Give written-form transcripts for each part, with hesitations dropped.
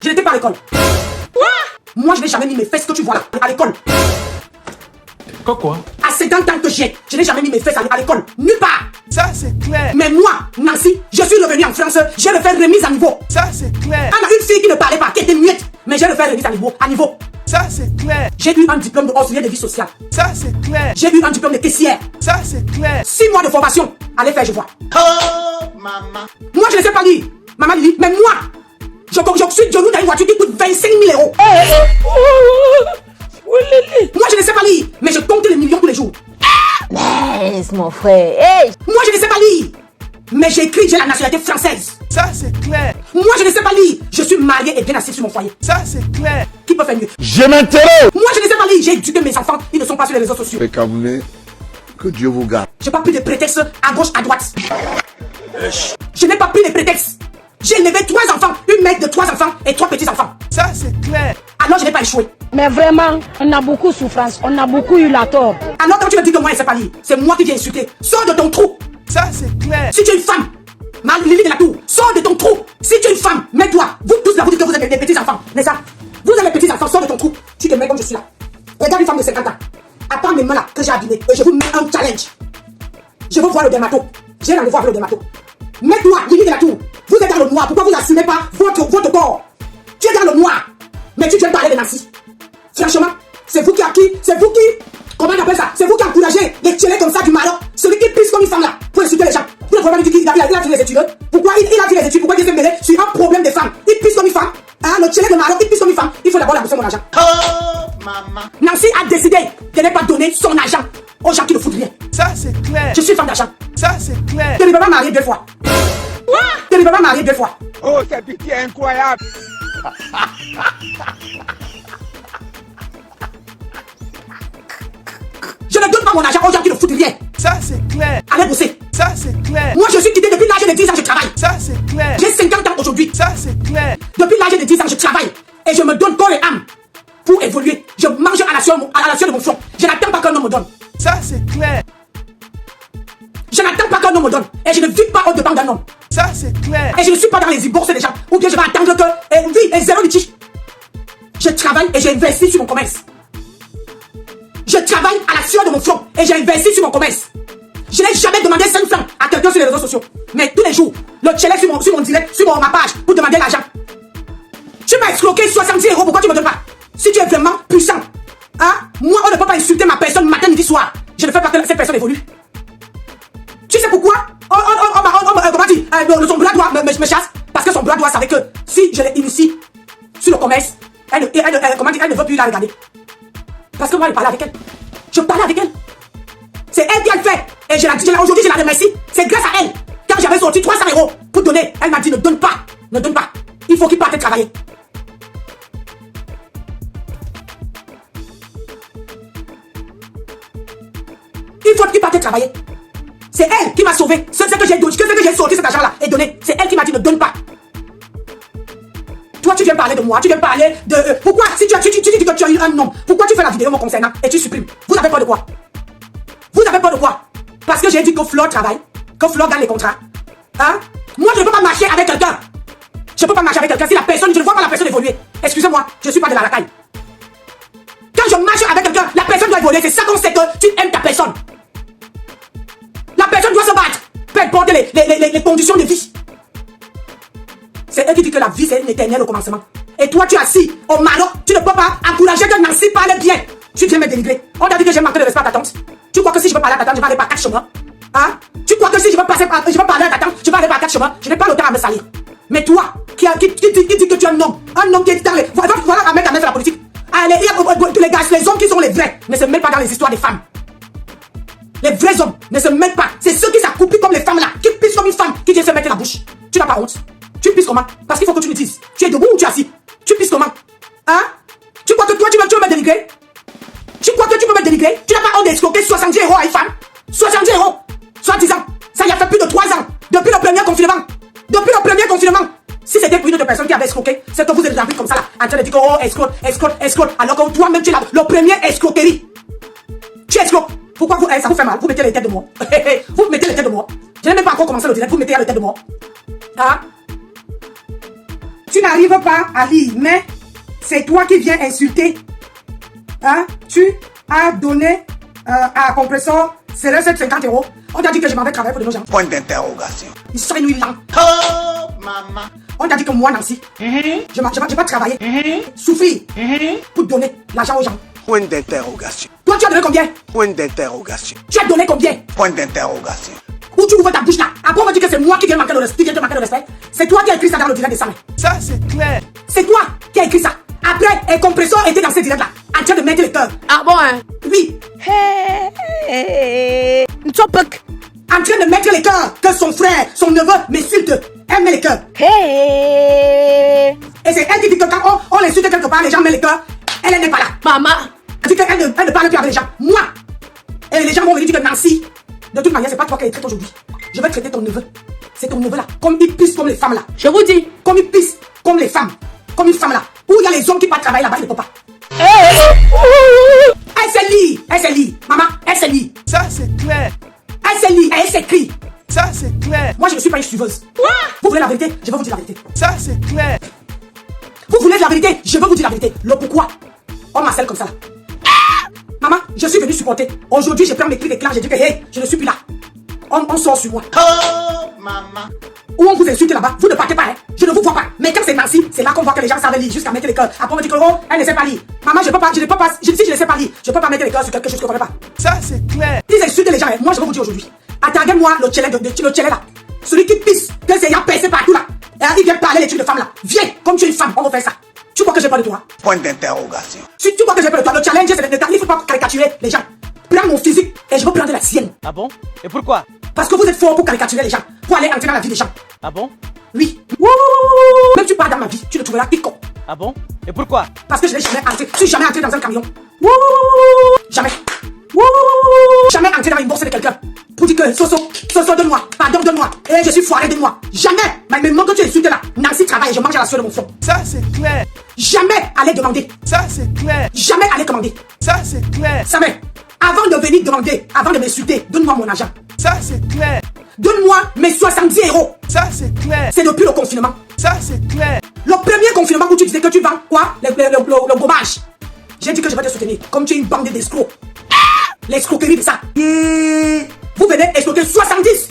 Je n'étais pas à l'école. Moi, je n'ai jamais mis mes fesses que tu vois là, à l'école. Quoi? À 50 ans que j'ai, je n'ai jamais mis mes fesses à l'école. Nulle part. Ça, c'est clair. Mais moi, Nancy, je suis revenue en France, j'ai refait remise à niveau. Ça, c'est clair. On a une fille qui ne parlait pas, qui était muette, mais j'ai refait remise à niveau. Ça, c'est clair. J'ai eu un diplôme de conseiller de vie sociale. Ça, c'est clair. J'ai eu un diplôme de caissière. Ça, c'est clair. 6 mois de formation. Allez faire, je vois. Oh, maman. Moi, je ne sais pas lire. Maman lit. Mais moi, je suis genou dans une voiture qui coûte 25 000 euros. Moi, je ne sais pas lire. Mais je compte les millions tous les jours. Laisse mon frère. Hey. Moi, je ne sais pas lire. Mais j'écris, j'ai la nationalité française. Ça, c'est clair. Moi, je ne sais pas lire. Je suis marié et bien assis sur mon foyer. Ça, c'est clair. Qui peut faire mieux? Je m'interroge. Moi, je ne sais pas lire. J'ai éduqué mes enfants. Ils ne sont pas sur les réseaux sociaux. Camerounais, que Dieu vous garde. Je n'ai pas pris de prétextes à gauche, à droite. Je n'ai pas pris de prétextes. J'ai élevé 3 enfants. Une mère de 3 enfants et 3 petits-enfants. Ça, c'est clair. Alors, je n'ai pas échoué. Mais vraiment, on a beaucoup de souffrance. On a beaucoup eu la tort. Alors, quand tu me dis que moi, je ne sais pas lire, c'est moi qui t'ai insulté. Sors de ton trou. Ça, c'est clair. Si tu es une femme, Lily de la Tour, sors de ton trou. Si tu es une femme, mets-toi. Vous tous là, vous dites que vous êtes des petits-enfants. N'est-ce pas? Vous êtes des petits-enfants, sors de ton trou. Tu te mets comme je suis là. Regarde une femme de 50 ans. Attends mes mains là, que j'ai abîmées. Et je vous mets un challenge. Je veux voir le dermato. J'ai rendez-vous avec le dermato. Mets-toi, Lily de la Tour. Vous êtes dans le noir. Pourquoi vous n'assumez pas votre corps? Tu es dans le noir. Mais tu viens parler de Nancy. Franchement, c'est vous qui, comment on appelle ça? C'est vous qui encouragez les tchélés comme ça du Maroc. Celui qui pisse comme une femme là, pour insulter les gens. Vous ne pouvez pas dire qu'il a fait les études. Pourquoi il a fait les études? Pourquoi il s'est mêlé sur un problème des femmes? Il pisse comme une femme. Hein, le tchélé de Maroc, il pisse comme une femme. Il faut d'abord rembourser mon argent. Oh, maman. Nancy a décidé de ne pas donner son argent aux gens qui ne foutent rien. Ça, c'est clair. Je suis femme d'argent. Ça, c'est clair. Tu ne peux pas marier 2 fois. Tu ne peux pas marier 2 fois. Oh, cette pitié incroyable. Je ne donne pas mon argent aux gens qui ne foutent rien. Ça, c'est clair. Allez bosser. Ça, c'est clair. Moi, je suis quitté depuis l'âge de 10 ans, je travaille. Ça, c'est clair. J'ai 50 ans aujourd'hui. Ça, c'est clair. Depuis l'âge de 10 ans, je travaille. Et je me donne corps et âme pour évoluer. Je mange à la sueur de mon front. Je n'attends pas qu'un homme me donne. Ça, c'est clair. Je n'attends pas qu'un homme me donne. Et je ne vis pas au-devant d'un homme. Ça, c'est clair. Et je ne suis pas dans les bourses des gens. Ou bien je vais attendre que... oui, et zéro litige. Je travaille et j'ai investi sur mon commerce. Je travaille à la sueur de mon front. Et j'ai investi sur mon commerce. Je n'ai jamais demandé 5 francs à quelqu'un sur les réseaux sociaux. Mais tous les jours, le tchèlè sur mon direct, sur ma page, pour demander l'argent. Tu m'as escroqué 70 euros, pourquoi tu ne me donnes pas? Si tu es vraiment puissant, hein? Moi, on ne peut pas insulter ma personne matin, midi, soir. Je ne fais pas que cette personne évolue. Tu sais pourquoi? Comment dire? Son bras droit me chasse. Parce que son bras droit savait que si je l'ai initie sur le commerce, elle ne veut plus la regarder. Parce que moi, je parlais avec elle. Je parlais avec elle. C'est elle qui a le fait. Et aujourd'hui, je la remercie. C'est grâce à elle. Quand j'avais sorti 300 euros pour donner, elle m'a dit ne donne pas. Ne donne pas. Il faut qu'il parte travailler. Il faut qu'il parte travailler. C'est elle qui m'a sauvé. Ce que j'ai sorti cet argent-là et donné, c'est elle qui m'a dit ne donne pas. Toi, tu viens parler de moi, tu viens parler de... pourquoi, si tu dis que tu as eu un nom, pourquoi tu fais la vidéo me concernant et tu supprimes? Vous avez peur de quoi? Vous avez peur de quoi? Parce que j'ai dit que Flore travaille, que Flore gagne les contrats. Hein? Moi, je ne peux pas marcher avec quelqu'un. Je ne peux pas marcher avec quelqu'un si la personne, je ne vois pas la personne évoluer. Excusez-moi, je ne suis pas de la racaille. Quand je marche avec quelqu'un, la personne doit évoluer. C'est ça qu'on sait que tu aimes ta personne. La personne doit se battre, peu importe les conditions de vie. C'est elle qui dit que la vie c'est une éternelle au commencement. Et toi tu es assis au Maroc, tu ne peux pas encourager que Nancy parle bien. Tu viens me dénigrer. On t'a dit que j'ai manqué de respect à ta tante. Tu crois que si je veux parler à ta tante, je vais aller par 4 chemins? Hein? Tu crois que si je veux parler à ta tante, je vais aller par 4 chemins? Je n'ai pas le temps à me salir. Mais toi, qui dit que tu es un homme qui est dans les... Voilà un mec à mettre la politique. Allez, les gars, les hommes qui sont les vrais ne se mettent pas dans les histoires des femmes. Les vrais hommes ne se mettent pas. C'est ceux qui s'accroupissent comme les femmes là, qui pissent comme une femme, qui viennent se mettre la bouche. Tu n'as pas honte? Tu pisses comment? Parce qu'il faut que tu me dises. Tu es debout ou tu es assis? Tu pisses comment? Hein? Tu crois que toi tu veux me dénigrer? Tu crois que tu peux me dénigrer? Tu n'as pas honte d'escroquer 70 euros à une femme? 70 euros! Soit 10 ans. Ça y a fait plus de 3 ans. Depuis le premier confinement. Depuis le premier confinement. Si c'était pour une autre personne qui avait escroqué, c'est que vous êtes rempli comme ça là, en train de dire que oh, escroque. Alors que toi-même tu es là, le premier escroquerie. Tu escroques. Pourquoi vous, ça vous fait mal? Vous mettez les têtes de moi. Vous mettez les têtes de moi. Je n'ai même pas encore commencé le direct, vous mettez les têtes de moi. Hein? Tu n'arrives pas à lire, mais c'est toi qui viens insulter. Hein? Tu as donné à compresseur, c'est le 750 €. On t'a dit que je m'en vais travailler pour de nos gens. Point d'interrogation. Ils sont nuits lents. Oh, maman. On t'a dit que moi, Nancy, je vais pas travailler, souffrir pour donner l'argent aux gens. Point d'interrogation. Toi, tu as donné combien? Point d'interrogation. Tu as donné combien? Point d'interrogation. Où tu ouvres ta bouche là? Après, on va dire que c'est moi qui viens manquer le respect. C'est toi qui as écrit ça dans le direct de Sam. Ça, c'est clair. C'est toi qui as écrit ça. Après, un compresseur était dans ce direct là, en train de mettre les cœurs. Ah bon, hein? Oui, Hey, Ntopek. en train de mettre les cœurs que son frère, son neveu m'insulte. Elle met les cœurs. Hey, Et c'est elle qui dit que quand on l'insulte quelque part, les gens mettent les cœurs. Elle n'est pas là. maman. Elle dit qu'elle ne parle plus avec les gens. Moi. Et les gens vont venir dire que Nancy, de toute manière, c'est pas toi qui les traite aujourd'hui. Je vais traiter ton neveu. C'est ton neveu là. Comme il pisse comme les femmes là. Je vous dis. Comme il pisse comme les femmes. Comme une femme là. Où il y a les hommes qui partent travailler là-bas, ils ne peuvent pas. Elle sait lire. Elle sait lire. Maman, elle sait lire. Ça, c'est clair. Elle sait lire. Elle s'écrit. Ça, c'est clair. Moi, je ne suis pas une suiveuse. Vous voulez la vérité? Je vais vous dire la vérité. Ça, c'est clair. Vous voulez la vérité? Je vais vous dire la vérité. Le pourquoi on m'harcèle comme ça là. Maman, je suis venu supporter. Aujourd'hui, je prends mes cris d'éclat. J'ai dit que hey, je ne suis plus là. On sort sur moi. Oh, maman. Où on vous insulte là-bas, vous ne partez pas, hein. Je ne vous vois pas. Mais quand c'est Nancy, c'est là qu'on voit que les gens savent lire jusqu'à mettre les cœurs. Après on me dit que oh, elle ne sait pas lire. Maman, je ne peux pas, si je ne sais pas lire, je ne peux pas mettre les cœurs sur quelque chose que je ne connais pas. Ça, c'est clair. Ils insultent les gens, hein. Moi je vais vous dire aujourd'hui. Attendez-moi le challenge là. Celui qui pisse, que c'est y'a percé partout là. Et il vient parler les trucs de femmes là. Viens, comme tu es une femme, on va faire ça. Tu crois que j'ai peur de toi? Point d'interrogation. Si tu crois que j'ai peur de toi, le challenge c'est il ne faut pas caricaturer les gens. Prends mon physique et je veux prendre la sienne. Ah bon? Et pourquoi? Parce que vous êtes fort pour caricaturer les gens, pour aller entrer dans la vie des gens. Ah bon? Oui. Même tu pars dans ma vie, tu ne trouveras quiconque. Ah bon? Et pourquoi? Parce que je n'ai jamais entré. Je suis jamais entré dans un camion. Jamais. Jamais entré dans une bourse de quelqu'un. Pour dire que Soso, donne-moi. Pardon, donne-moi. Et je suis foiré, donne-moi. Jamais. Mais même que tu insultes là. Nancy travaille et je mange à la sueur de mon front. Ça, c'est clair. Jamais aller demander. Ça, c'est clair. Jamais aller commander. Ça, c'est clair. Ça met. Avant de venir demander, avant de m'insulter, donne-moi mon argent. Ça, c'est clair. Donne-moi mes 70 €. Ça, c'est clair. C'est depuis le confinement. Ça, c'est clair. Le premier confinement où tu disais que tu vends quoi? Le gommage. J'ai dit que je vais te soutenir. Comme tu es une bande d'escrocs. L'escroquerie de ça. Vous venez escroquer 70.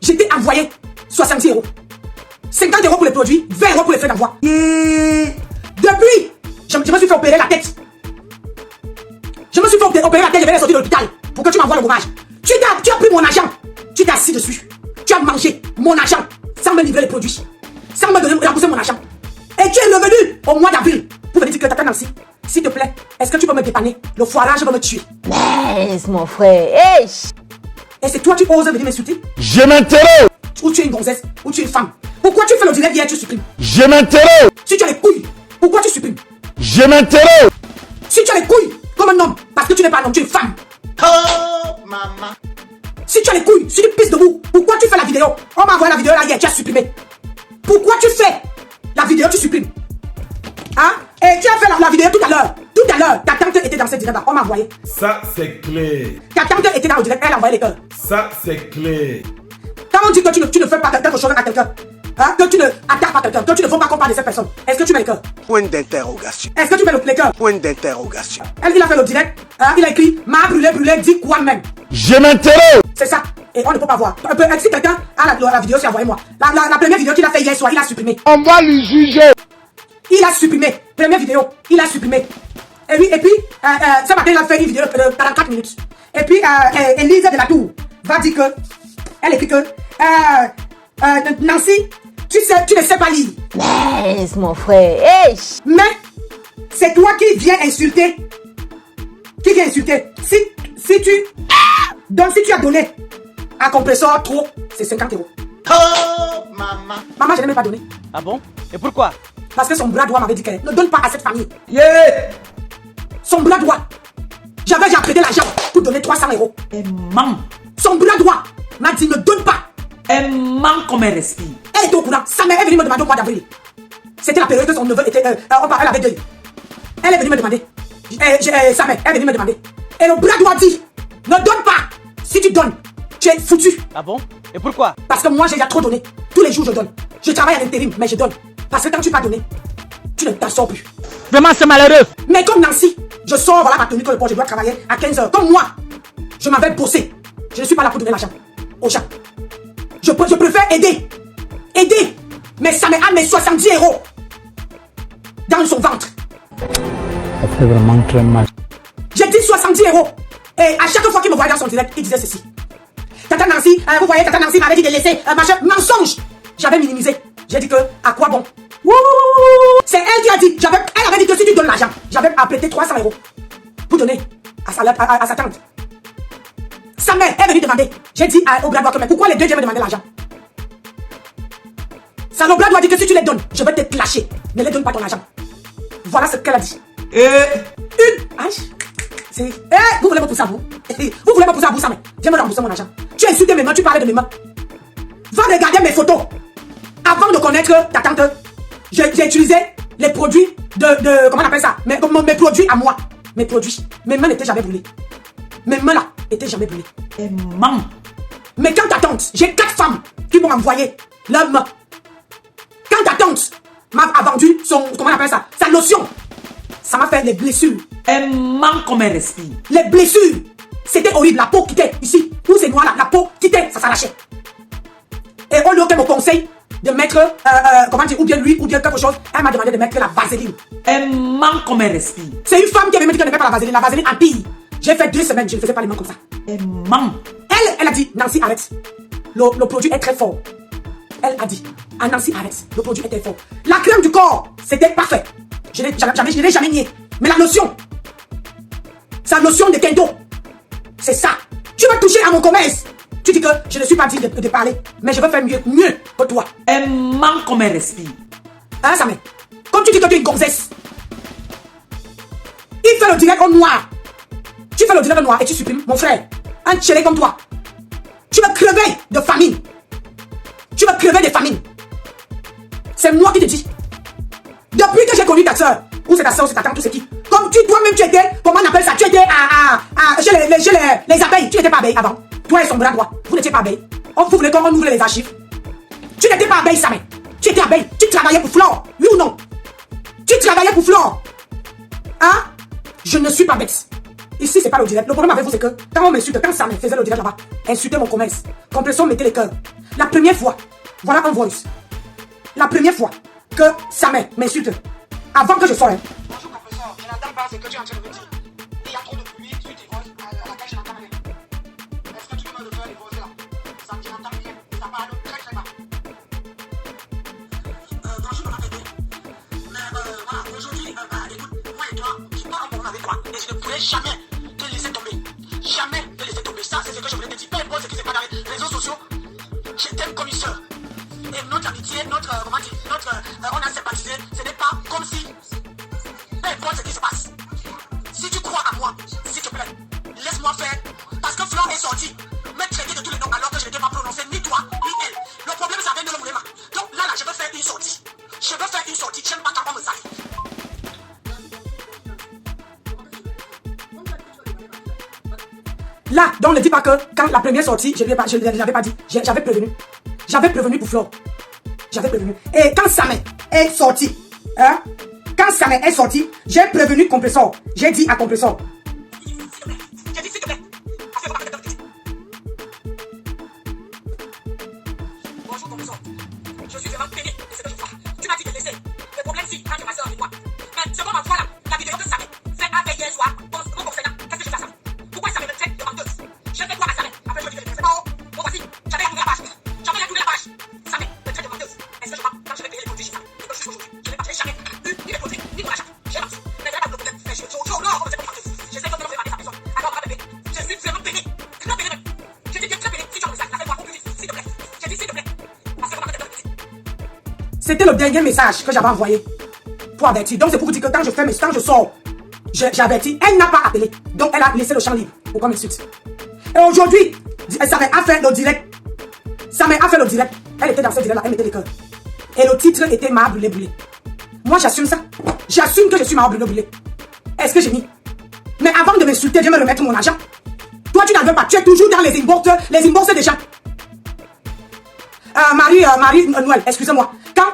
Je t'ai envoyé 70 €. 50 € pour les produits, 20 € pour les frais d'envoi. Depuis, je me suis fait opérer la tête. Je me suis fait opérer la tête, je vais sortir de l'hôpital pour que tu m'envoies le gommage. Tu as pris mon argent. Tu t'es assis dessus. Tu as mangé mon argent sans me livrer les produits. Sans me donner rembourser mon argent. Et tu es revenu au mois d'avril pour venir dire que t'attends Nancy. S'il te plaît, est-ce que tu peux me dépanner? Le foirage va me tuer. Laisse mon frère. Hey. Et c'est toi qui oses venir m'insulter? Je m'interroge. Ou tu es une gonzesse, ou tu es une femme. Pourquoi tu fais le direct hier et tu supprimes? Je m'interroge. Si tu as les couilles, pourquoi tu supprimes? Je m'interroge. Si tu as les couilles comme un homme, parce que tu n'es pas un homme, tu es une femme. Oh, maman. Si tu as les couilles, si tu pisses debout, pourquoi tu fais la vidéo? On m'a envoyé la vidéo là hier, tu as supprimé. Pourquoi tu fais la vidéo, tu supprimes? Hein? Et tu as fait la vidéo tout à l'heure. Tout à l'heure, ta tante était dans ce direct là, on m'a envoyé. Ça, c'est clair. Ta tante était dans le direct, elle a envoyé les cœurs. Ça, c'est clair. Quand on dit que tu ne fais pas quelque chose à quelqu'un, hein? Que tu ne attaques pas quelqu'un, que tu ne veux pas qu'on parle de cette personne, est-ce que tu mets les cœurs? Point d'interrogation. Est-ce que tu mets les cœurs? Point d'interrogation. Il a fait le direct, hein? Il a écrit m'a brûlé, dis quoi même. Je m'interroge. C'est ça. Et on ne peut pas voir. Si quelqu'un a la vidéo, c'est envoyé-moi. La première vidéo qu'il a fait hier soir, il a supprimé. On va lui juger. Il a supprimé. Première vidéo, il a supprimé. Et puis, ce matin, il a fait une vidéo de 44 minutes. Et puis, Elise de la Tour va dire que, elle écrit que, Nancy, tu ne sais pas lire. Laisse mon frère. Hey. Mais, c'est toi qui viens insulter. Qui vient insulter. Si tu as donné à compresseur trop, c'est 50 €. Oh, maman. Maman, je n'ai même pas donné. Ah bon? Et pourquoi? Parce que son bras droit m'avait dit qu'elle ne donne pas à cette famille. Yeah! Son bras droit. J'ai prêté l'argent pour donner 300 €. Elle ment. Son bras droit m'a dit ne donne pas. Elle ment comme elle respire. Elle était au courant. Sa mère est venue me demander au mois d'avril. C'était la période que son neveu était. Elle avait deuil. Elle est venue me demander. Sa mère est venue me demander. Et le bras droit dit ne donne pas. Si tu donnes, tu es foutu. Ah bon? Et pourquoi? Parce que moi j'ai déjà trop donné. Tous les jours je donne. Je travaille à l'intérim, mais je donne. Parce que quand tu vas donner, tu ne t'en sors plus. Vraiment, c'est malheureux. Mais comme Nancy, je sors, voilà ma tenue que le port, je dois travailler à 15h. Comme moi, je m'avais bossé. Je ne suis pas là pour donner l'argent aux gens. Je préfère aider. Aider. Mais ça me met 70 € dans son ventre. Ça fait vraiment très mal. J'ai dit 70 €. Et à chaque fois qu'il me voyait dans son direct, il disait ceci. Tata Nancy, vous voyez, Tata Nancy m'avait dit de laisser machin. Mensonge. J'avais minimisé. J'ai dit que, à quoi bon? C'est elle qui a dit. Elle avait dit que si tu donnes l'argent, j'avais apprêté 300 € pour donner à sa tante. Sa mère est venue demander. J'ai dit au bras droit que, mais pourquoi les deux viennent me demander l'argent? Ça, le bras droit dit que si tu les donnes, je vais te clasher. Ne les donne pas ton argent. Voilà ce qu'elle a dit. Vous voulez me pousser à vous? Vous voulez me pousser à vous, ça, mais viens me rembourser mon argent. Tu as insulté mes mains, tu parlais de mes mains. Va regarder mes photos. Avant de connaître ta tante, j'ai utilisé les produits comment on appelle ça? Mes produits à moi. Mes produits. Mes mains n'étaient jamais brûlées. Mes mains là étaient jamais brûlées. Maman. Mais quand ta tante, j'ai 4 femmes qui m'ont envoyé leurs mains. Quand ta tante m'a vendu comment on appelle ça? Sa lotion. Ça m'a fait les blessures. Elle manque comme elle respire. Les blessures. C'était horrible. La peau quittait ici. Où c'est noir là. La peau quittait. Ça s'arrachait. Et au lieu qu'elle me conseille de mettre, comment dire, ou bien l'huile, ou bien quelque chose, elle m'a demandé de mettre la vaseline. Elle manque comme elle respire. C'est une femme qui avait dit qu'elle ne met pas la vaseline. La vaseline empire. J'ai fait 2 semaines, je ne faisais pas les mains comme ça. Elle manque. Elle a dit, Nancy, arrête. Le produit est très fort. Elle a dit, ah Nancy, arrête. Le produit était fort. La crème du corps, c'était parfait. Je ne l'ai jamais nié. Mais la lotion, sa lotion de Kendo, c'est ça. Tu vas toucher à mon commerce. Tu dis que je ne suis pas digne de parler, mais je veux faire mieux que toi. Elle manque comme elle respire. Hein, Samé? Comme tu dis que tu es une gonzesse, il fait le direct au noir. Tu fais le direct au noir et tu supprimes mon frère. Un tchélé comme toi. Tu vas crever de famine. Tu vas crever de famine. C'est moi qui te dis. Depuis que j'ai connu ta soeur, ou c'est ta soeur, ou c'est ta tante, ou c'est qui? Comme toi-même tu étais, comment on appelle ça? Tu étais chez les abeilles. Tu n'étais pas abeille avant. Toi et son bras droit, vous n'étiez pas abeille. Vous voulez qu'on ouvre les archives? Tu n'étais pas abeille, Samé. Tu étais abeille. Tu travaillais pour Flore. Oui ou non? Tu travaillais pour Flore. Hein? Je ne suis pas bête. Ici, c'est pas le direct. Le problème avec vous, c'est que quand on m'insulte, quand Samé faisait le direct là-bas, insultait mon commerce. Compression, mettez les cœurs. La première fois, voilà un voice. La première fois que Samé m'insulte, avant que je sois. Bonjour, professeur. Je n'entends pas ce que tu es en train de me dire. Il y a trop de bruit, tu divorces, à laquelle je n'entends rien. Est-ce que tu peux me faire divorcer là? Ça, je n'entends rien. Ça parle très très bas. Bonjour, maman bébé. Mais voilà, aujourd'hui, écoute, moi et toi, je suis pas en bon avec toi. Et je ne pourrais jamais te laisser tomber. Jamais te laisser tomber. Ça, c'est ce que je voulais te dire. Peu importe ce qui se passe dans les réseaux sociaux, je t'aime comme une soeur. Et notre amitié, comment dire, on a sympathisé, ce n'est pas comme si, peu importe ce qui se passe. Si tu crois à moi, s'il te plaît, laisse-moi faire. Parce que Flore est sorti, me traiter de tous les noms alors que je n'étais pas prononcé, ni toi, ni elle. Le problème, c'est avec le Moulema. Donc là, je veux faire une sortie. Je veux faire une sortie, j'aime pas quand on me salit. Là, donc ne dis pas que quand la première sortie, je ne l'avais pas dit, j'avais prévenu. J'avais prévenu pour Flore. J'avais prévenu. Et quand Samé est sorti, hein, quand Samé est sorti, j'ai prévenu Compressor. J'ai dit à Compressor. J'ai dit s'il te plaît. Bonjour Compressor. Je suis vraiment peiné de ce que je vois. Tu m'as dit de laisser. Le problème c'est quand tu m'as avec moi. Mais selon ma foi là, la vidéo que Samé fait avec hier soir, mon concernant, qu'est-ce que je fais à Samé? Pourquoi Samé me traite de menteuse? Je fais quoi à Samé? Après je dis que c'est bon. Bon voici, j'avais ouvert la page. J'avais ouvert la page. Samé me traite de menteuse. Est-ce que je mens quand je vais payer les produits chez Samé? Et que je suis aujourd'hui. Je n'ai jamais eu ni les produits, ni mon achat. J'ai menti. Mais là, le problème, je suis au non, on me fait comme menteuse. J'essaie de me faire à personne. Alors, ma bébé, je suis vraiment peiné. Très peiné même. Je dis que très peiné. Si tu as un message, fais-moi au plus vite, s'il te plaît. J'ai dit s'il te plaît. Parce que comment te donner. C'était le dernier message que j'avais envoyé pour avertir. Donc, c'est pour vous dire que quand je sors, j'ai averti. Elle n'a pas appelé. Donc, elle a laissé le champ libre pour qu'on m'insulte. Et aujourd'hui, Samé a fait le direct. Samé a fait le direct. Elle était dans ce direct-là, elle mettait les cœurs. Et le titre était m'a brûlé. Moi, j'assume ça. J'assume que je suis m'a brûlé. Est-ce que j'ai mis? Mais avant de m'insulter, viens me remettre mon argent. Toi, tu n'en veux pas. Tu es toujours dans les inbox des gens. Marie Noël, excusez-moi. Quand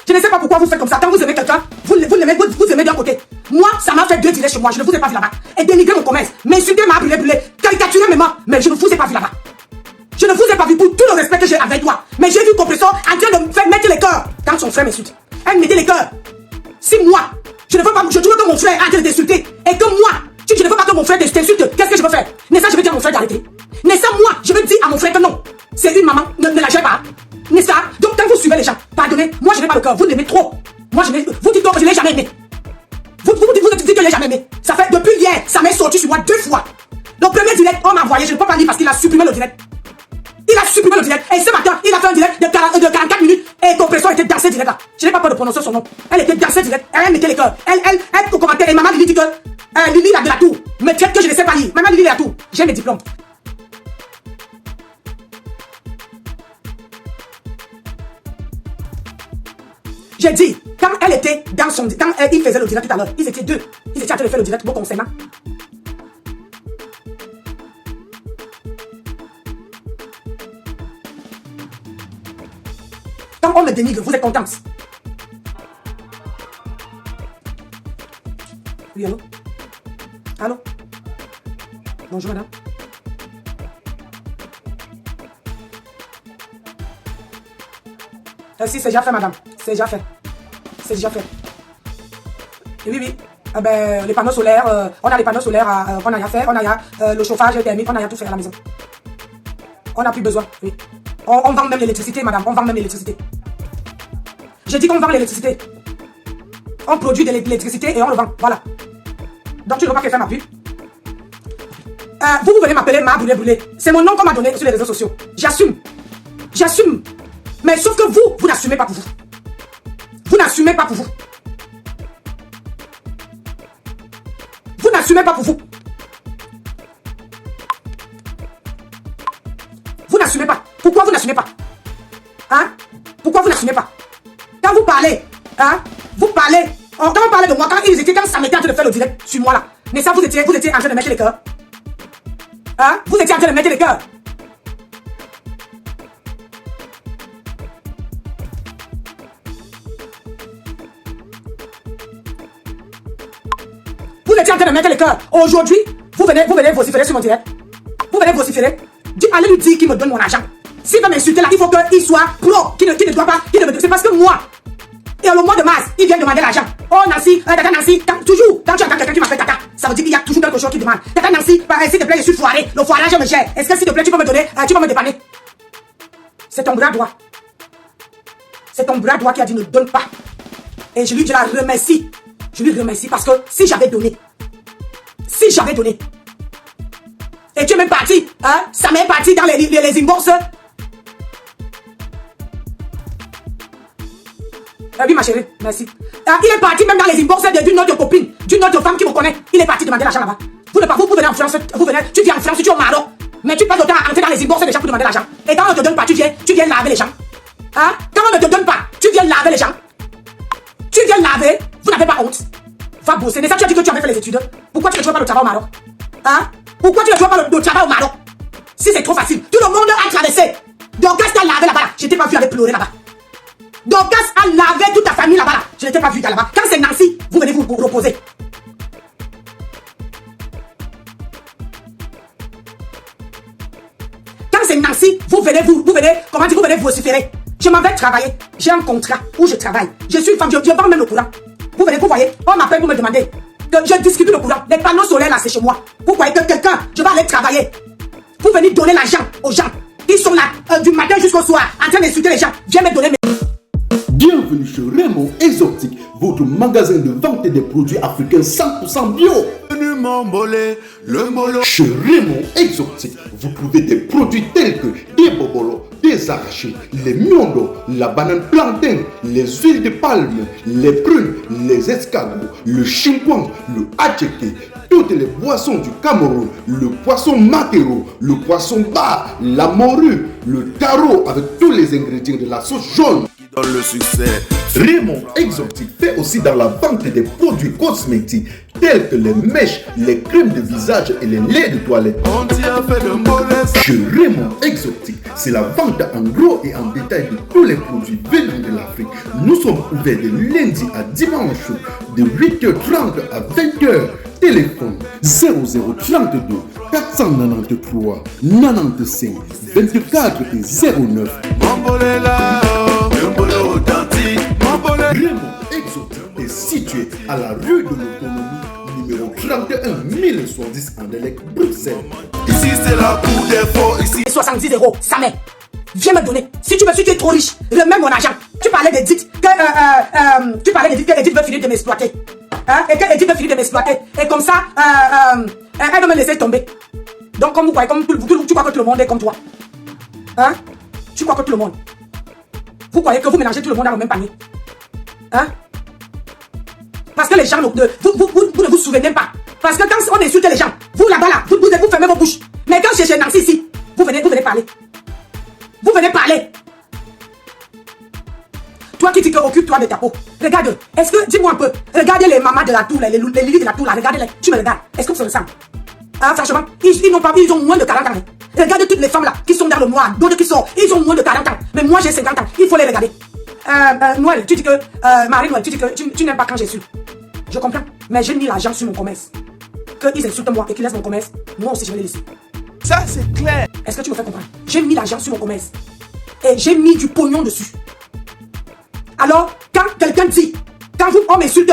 Je ne sais pas pourquoi vous faites comme ça. Quand vous aimez quelqu'un, vous aimez d'un côté. Moi, ça m'a fait 2 dîners chez moi. Je ne vous ai pas vu là-bas. Et dénigrer mon commerce. M'insulter, m'a brûlé. Caricaturer mes mains. Mais je ne vous ai pas vu là-bas. Je ne vous ai pas vu pour tout le respect que j'ai avec toi. Mais j'ai vu Compression en train de me faire mettre les cœurs. Quand son frère m'insulte, elle mettait les cœurs. Si moi, je ne veux pas, je trouve que mon frère est en train de t'insulter. Et que moi, si je ne veux pas que mon frère t'insulte, qu'est-ce que je veux faire? N'est-ce pas, je veux dire à mon frère d'arrêter. N'est-ce pas, moi, je veux dire à mon frère que non. C'est une maman, ne la gère pas. N'est-ce pas? Donc quand vous suivez les gens, pardonnez, moi je n'ai pas le cœur, vous l'aimez trop. Moi vous dites donc que je ne l'ai jamais aimé. Vous dites que je ne l'ai jamais aimé. Ça fait depuis hier, ça m'est sorti sur moi 2 fois. Le premier direct, on m'a envoyé, je ne peux pas lire parce qu'il a supprimé le direct. Il a supprimé le direct. Et ce matin, il a fait un direct de 44 minutes et Compression était dans ce direct là. Je n'ai pas peur de prononcer son nom. Elle était dans ce direct. Elle mettait les cœurs. Elle au commentaire. Et maman Lily dit que Lily a de la tour. Me traite que je ne sais pas lire. Maman Lily a la tour. J'ai mes diplômes. J'ai dit, quand elle était dans son... Quand il faisait le direct tout à l'heure, ils étaient 2. Ils étaient en train de faire le direct vous concernant. Quand on me dénigre, vous êtes contente. Oui, allô? Allô? Bonjour, madame. Si, c'est déjà fait, madame. C'est déjà fait. C'est déjà fait. Oui, oui. Les panneaux solaires, on a les panneaux solaires qu'on a à faire. On a le chauffage thermique, on a tout fait à la maison. On n'a plus besoin, oui. On vend même l'électricité, madame. On vend même l'électricité. J'ai dit qu'on vend l'électricité. On produit de l'électricité et on le vend. Voilà. Donc, tu ne veux pas que faire ma pub. Vous venez m'appeler Ma Brûlé. C'est mon nom qu'on m'a donné sur les réseaux sociaux. J'assume. J'assume. Mais sauf que vous n'assumez pas pour vous. Vous n'assumez pas pour vous. Vous n'assumez pas pour vous. Vous n'assumez pas. Pourquoi vous n'assumez pas? Hein? Pourquoi vous n'assumez pas? Quand vous parlez, hein? Vous parlez. Quand on parlait de moi, quand ça m'était en train de faire le direct sur moi là, mais ça vous étiez en train de mettre les cœurs. Hein? Vous étiez en train de mettre les cœurs. Vous étiez en train de mettre les cœurs. Aujourd'hui, vous venez vociférer sur mon direct. Vous venez vociférer. Allez lui dire qu'il me donne mon argent. S'il va m'insulter là, il faut qu'il soit pro, qu'il ne doit pas, c'est parce que moi, et le mois de mars, il vient demander l'argent. Oh Nancy, Tata Nancy, toujours, quand tu entends quelqu'un qui m'appelle Tata, ça veut dire qu'il y a toujours quelque chose qui demande. Tata Nancy, s'il te plaît, je suis foiré, le foirage me gère. Est-ce que s'il te plaît, tu peux me donner, tu peux me dépanner? C'est ton bras droit. C'est ton bras droit qui a dit ne donne pas. Et je la remercie. Je lui remercie parce que si j'avais donné, et tu es même parti, hein, ça m'est parti dans les inbox. Oui, ma chérie, merci. Il est parti même dans les inbox d'une autre copine, d'une autre femme qui me connaît. Il est parti demander l'argent là-bas. Vous venez en France, tu viens en France, tu es au Maroc. Mais tu passes le temps à entrer dans les inbox des gens pour demander l'argent. Et quand on ne te donne pas, tu viens laver les gens. Hein? Quand on ne te donne pas, tu viens laver les gens. Tu viens laver, vous n'avez pas honte. Va bosser. Mais ça, tu as dit que tu avais fait les études. Pourquoi tu ne joues pas le travail au Maroc? Hein? Pourquoi tu ne joues pas le travail au Maroc? Si c'est trop facile, tout le monde a traversé. Dorcas t'a lavé là-bas. Je t'ai pas vu aller pleurer là-bas. Dorcas a lavé toute ta famille là-bas. Je ne t'ai pas vu là-bas. Quand c'est Nancy, vous venez vous reposer. Quand c'est Nancy, vous venez, comment dire, vous venez vociférer. Je m'en vais travailler. J'ai un contrat où je travaille. Je suis une femme, je vends même le courant. Vous voyez, on m'appelle pour me demander que je distribue le courant. Les panneaux solaires là, c'est chez moi. Vous voyez que quelqu'un, je vais aller travailler. Vous venez donner l'argent aux gens. Ils sont là du matin jusqu'au soir en train d'insulter les gens. Viens me donner mes... Bienvenue chez Raymond Exotique, votre magasin de vente des produits africains 100% bio. Chez Raymond Exotique, vous trouvez des produits tels que des bobolos, des arachis, les miondo, la banane plantain, les huiles de palme, les prunes, les escargots, le chimpouang, le attiéké, toutes les boissons du Cameroun, le poisson maquereau, le poisson bar, la morue, le taro avec tous les ingrédients de la sauce jaune. Le succès. Raymond Exotique fait aussi dans la vente des produits cosmétiques tels que les mèches, les crèmes de visage et les laits de toilette. Chez Raymond Exotique, c'est la vente en gros et en détail de tous les produits venus de l'Afrique. Nous sommes ouverts de lundi à dimanche de 8h30 à 20h. Téléphone 0032 493 95 24 et 09. Raymond Exotique est situé à la rue de l'Autonomie, numéro 31 1070 Anderlecht, Bruxelles. Ici c'est la cour des faux, ici 70 €, ça m'est. Viens me donner. Si tu es trop riche, remets mon argent. Tu parlais d'Edith, que Edith veut finir de m'exploiter. Hein? Et que Edith veut finir de m'exploiter. Et comme ça, elle veut me laisser tomber. Donc comme vous croyez, tu crois que tout le monde est comme toi. Hein? Tu crois que tout le monde. Vous croyez que vous mélangez tout le monde dans le même panier. Hein? Parce que les gens, vous ne vous souvenez pas. Parce que quand on insulte les gens, vous là-bas là, vous fermez vos bouches. Mais quand j'ai Nancy ici, vous venez parler. Vous venez parler. Toi qui dis que occupe-toi de ta peau. Regarde, est-ce que, dis-moi un peu, regardez les mamas de la tour, les lilies de la tour là, regardez-les, tu me regardes. Est-ce que vous se ressemblent? Hein, franchement, ils ont moins de 40 ans. Regardez toutes les femmes là, qui sont dans le noir, d'autres qui sont, ils ont moins de 40 ans. Mais moi j'ai 50 ans, il faut les regarder. Noël, tu dis que, Marie-Noël, tu dis que tu n'aimes pas quand j'ai su. Je comprends, mais j'ai mis l'argent sur mon commerce. Qu'ils insultent moi et qu'ils laissent mon commerce, moi aussi je vais les laisser. Ça c'est clair. Est-ce que tu me fais comprendre? J'ai mis l'argent sur mon commerce. Et j'ai mis du pognon dessus. Alors, quand quelqu'un dit, quand on m'insulte,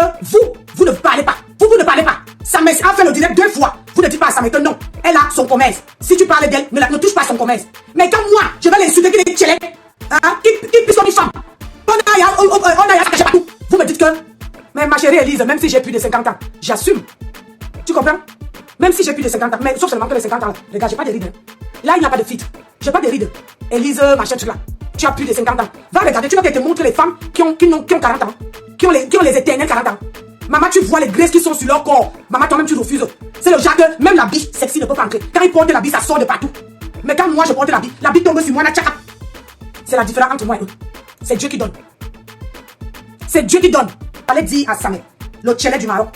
vous ne parlez pas. Vous ne parlez pas. Ça m'a fait le direct 2 fois. Vous ne dites pas à ça, mais que non. Elle a son commerce. Si tu parles d'elle, ne touche pas son commerce. Mais quand moi, je vais l'insulter, qu'il est tchélé, qui pisse comme une femme. On a à cacher partout. Vous me dites que, mais ma chérie Elise, même si j'ai plus de 50 ans, j'assume. Tu comprends? Même si j'ai plus de 50 ans, mais sauf seulement que les 50 ans là, les gars, j'ai pas de rides. Là, il n'y a pas de filtre. J'ai pas de rides. Elise, machin, truc là. Tu as plus de 50 ans. Va regarder, tu vas te montrer les femmes qui ont 40 ans. Qui ont les éternels 40 ans. Maman, tu vois les graisses qui sont sur leur corps. Maman, toi-même, tu refuses. C'est le genre que même la biche sexy ne peut pas entrer. Quand ils portent la biche, ça sort de partout. Mais quand moi, je porte la biche tombe sur moi, c'est la différence entre moi et eux. C'est Dieu qui donne. C'est Dieu qui donne. Allez dire à Samet, le tchelé du Maroc.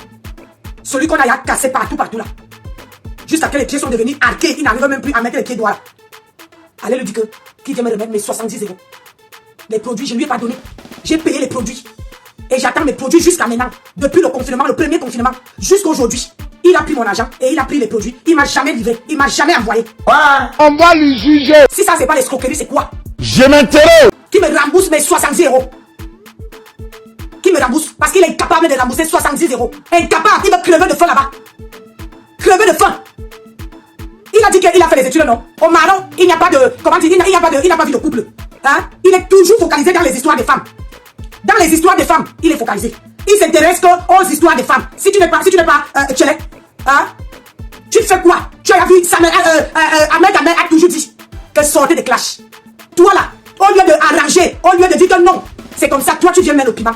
Celui qu'on a cassé partout là. Jusqu'à que les pieds sont devenus arqués. Il n'arrive même plus à mettre les pieds droits là. Allez lui dire que, qui vient me remettre mes 70 €. Les produits, je ne lui ai pas donné. J'ai payé les produits. Et j'attends mes produits jusqu'à maintenant. Depuis le confinement, le premier confinement, jusqu'à aujourd'hui. Il a pris mon argent et il a pris les produits. Il m'a jamais livré. Il m'a jamais envoyé. On va lui juger. Si ça, c'est pas l'escroquerie, c'est quoi? Je m'intéresse. Qui me rembourse mes 70 €. Qui me rembourse? Parce qu'il est incapable de rembourser 70 €. Incapable. Il va crever de faim là-bas. Crever de faim. Il a dit qu'il a fait les études, non? Au Maroc, il n'y a pas de, comment dire, il n'a pas vu de couple. Hein? Il est toujours focalisé dans les histoires des femmes. Dans les histoires des femmes, il est focalisé. Il s'intéresse qu'aux histoires des femmes. Si tu n'es pas, tchélé, hein? Tu fais quoi? Tu as vu, Ahmed a toujours dit que sortez des clashs. Toi là, au lieu de arranger, au lieu de dire que non, c'est comme ça, toi tu viens mettre le piment.